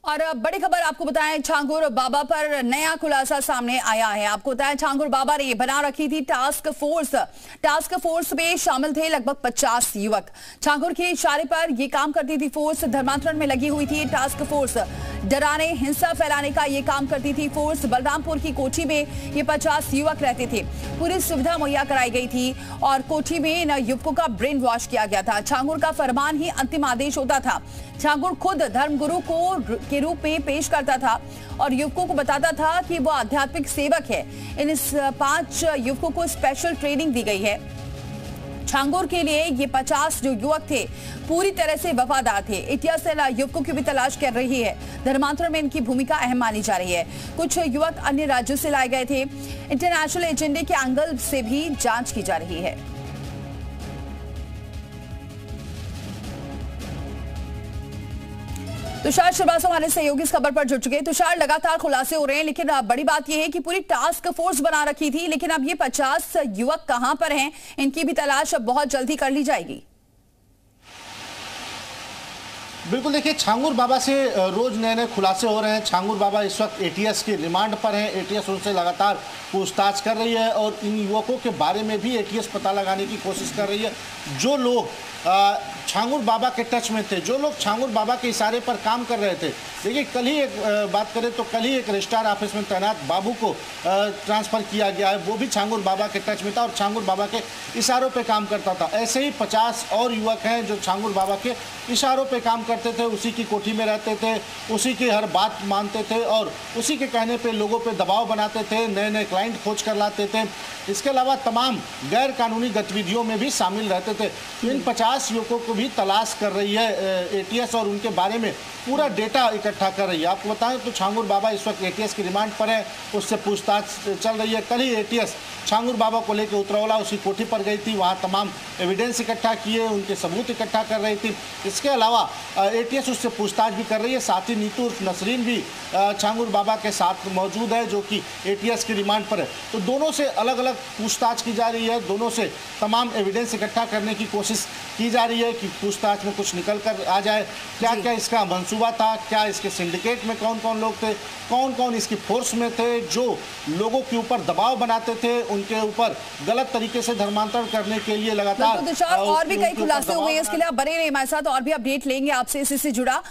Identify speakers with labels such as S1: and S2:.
S1: और बड़ी खबर आपको बताएं, छांगुर बाबा पर नया खुलासा सामने आया है। आपको बताएं, छांगुर बाबा ने बना रखी थी टास्क फोर्स में शामिल थे लगभग 50 युवक। छांगुर के इशारे पर यह काम करती थी फोर्स। धर्मांतरण में लगी हुई थी टास्क फोर्स। डराने, हिंसा फैलाने का ये काम करती थी फोर्स। बलरामपुर की कोठी में ये 50 युवक रहते थे। पूरी सुविधा मुहैया कराई गई थी और कोठी में इन युवकों का ब्रेन वॉश किया गया था। छांगुर का फरमान ही अंतिम आदेश होता था। छांगुर खुद धर्मगुरु के रूप में पेश करता था और युवकों को बताता था कि वो आध्यात्मिक सेवक है। इन 5 युवकों को स्पेशल ट्रेनिंग दी गई है। छांगुर के लिए ये 50 जो युवक थे पूरी तरह से वफादार थे। एटीएस सेल युवकों की भी तलाश कर रही है। धर्मांतरण में इनकी भूमिका अहम मानी जा रही है। कुछ युवक अन्य राज्यों से लाए गए थे। इंटरनेशनल एजेंडे के एंगल से भी जांच की जा रही है। तुषार श्रीवास्तव हमारे सहयोगी इस खबर पर जुड़ चुके हैं। तुषार, लगातार खुलासे हो रहे हैं, लेकिन बड़ी बात यह है कि पूरी टास्क फोर्स बना रखी थी, लेकिन अब ये 50 युवक कहां पर हैं, इनकी भी तलाश अब बहुत जल्दी कर ली जाएगी।
S2: बिल्कुल, देखिए, छांगुर बाबा से रोज नए नए खुलासे हो रहे हैं। छांगुर बाबा इस वक्त एटीएस के रिमांड पर हैं। एटीएस उनसे लगातार पूछताछ कर रही है और इन युवकों के बारे में भी एटीएस पता लगाने की कोशिश कर रही है। जो लोग छांगुर बाबा के टच में थे, जो लोग छांगुर बाबा के इशारे पर काम कर रहे थे। देखिए, कल ही एक बात करें तो कल ही एक रजिस्ट्रार ऑफिस में तैनात बाबू को ट्रांसफ़र किया गया है। वो भी छांगुर बाबा के टच में था और छांगुर बाबा के इशारों पे काम करता था। ऐसे ही 50 और युवक हैं जो छांगुर बाबा के इशारों पे काम करते थे, उसी की कोठी में रहते थे, उसी की हर बात मानते थे और उसी के कहने पे लोगों पे दबाव बनाते थे, नए नए क्लाइंट खोज कर लाते थे। इसके अलावा तमाम गैर कानूनी गतिविधियों में भी शामिल रहते थे। तो इन 50 युवकों को भी तलाश कर रही है एटीएस और उनके बारे में पूरा डेटा इकट्ठा कर रही है। आपको बताएं तो छांगुर बाबा इस वक्त एटीएस की रिमांड पर है, उससे पूछताछ चल रही है। कल ही एटीएस छांगुर बाबा को लेकर उतरौला उसकी कोठी पर गई थी, वहाँ तमाम एविडेंस इकट्ठा किए, उनके सबूत इकट्ठा कर रही थी। इसके अलावा एटीएस उससे पूछताछ भी कर रही है। साथ ही नीतू नसरीन भी छांगुर बाबा के साथ मौजूद है, जो कि एटीएस की रिमांड पर है। तो दोनों से अलग अलग पूछताछ की जा रही है, दोनों से तमाम एविडेंस इकट्ठा करने की कोशिश की जा रही है कि पूछताछ में कुछ निकल कर आ जाए। क्या क्या इसका मंसूबा था, क्या इसके सिंडिकेट में कौन कौन लोग थे, कौन कौन इसकी फोर्स में थे, जो लोगों के ऊपर दबाव बनाते थे, उनके ऊपर गलत तरीके से धर्मांतरण करने के लिए लगातार
S1: और भी कई खुलासे हुए हैं। इसके लिए आप बने रहिए हमारे साथ, और भी अपडेट लेंगे आपसे इससे जुड़ा।